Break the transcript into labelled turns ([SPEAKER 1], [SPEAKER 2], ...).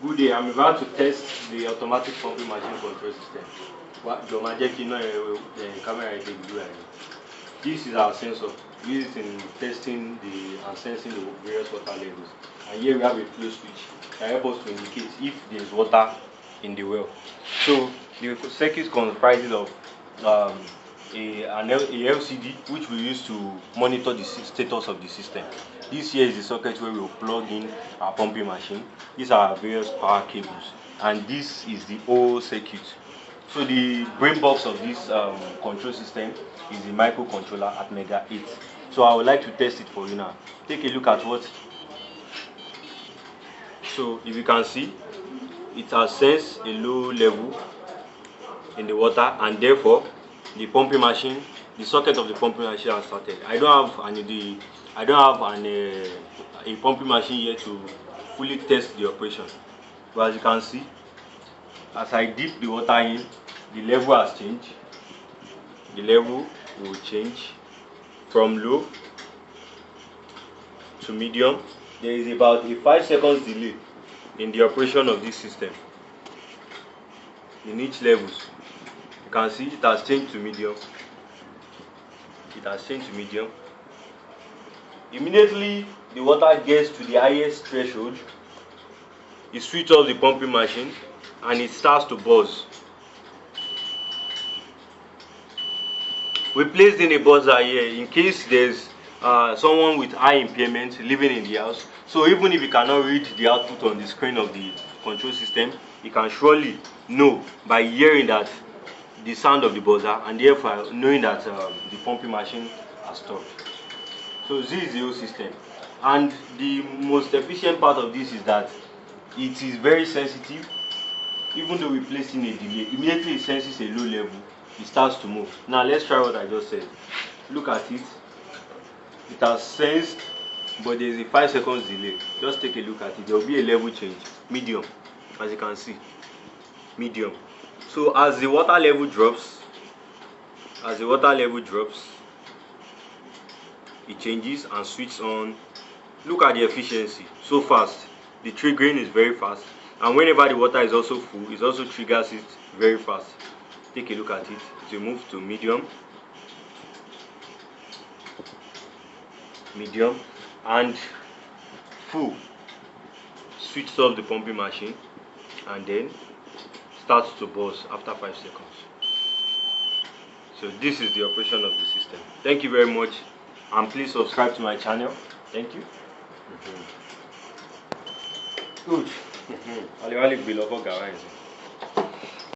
[SPEAKER 1] Good day, I'm about to test the automatic pumping machine control system. This is our sensor. We use it in testing and sensing the various water levels. And here we have a flow switch that helps us to indicate if there is water in the well. So the circuit comprises of an LCD, which we use to monitor the status of the system. This here is the socket where we will plug in our pumping machine. These are our various power cables, and this is the whole circuit. So the brain box of this control system is the microcontroller at Mega 8. So I would like to test it for you now. Take a look at what. So if you can see, it has sensed a low level in the water, and therefore the pumping machine, the socket of the pumping machine has started. I don't have a pumping machine here to fully test the operation. But as you can see, as I dip the water in, the level has changed. The level will change from low to medium. There is about a 5 seconds delay in the operation of this system in each levels. You can see it has changed to medium. It has changed to medium. Immediately the water gets to the highest threshold, you switch off the pumping machine and it starts to buzz. We placed in a buzzer here in case there's someone with eye impairment living in the house. So even if you cannot read the output on the screen of the control system, you can surely know by hearing that the sound of the buzzer, and therefore knowing that the pumping machine has stopped. So this is the whole system, and the most efficient part of this is that it is very sensitive. Even though we place in a delay, immediately it senses a low level, it starts to move. Now let's try what I just said. Look at it. It has sensed, but there is a 5 seconds delay. Just take a look at it. There will be a level change, medium, as you can see, medium. So as the water level drops, it changes and switches on. Look at the efficiency, so fast. The triggering is very fast, and whenever the water is also full, it also triggers it very fast. Take a look at it. It will move to medium, and full. Switches off the pumping machine and then starts to buzz after 5 seconds. So this is the operation of the system. Thank you very much, and please subscribe to my channel. Thank you. Good.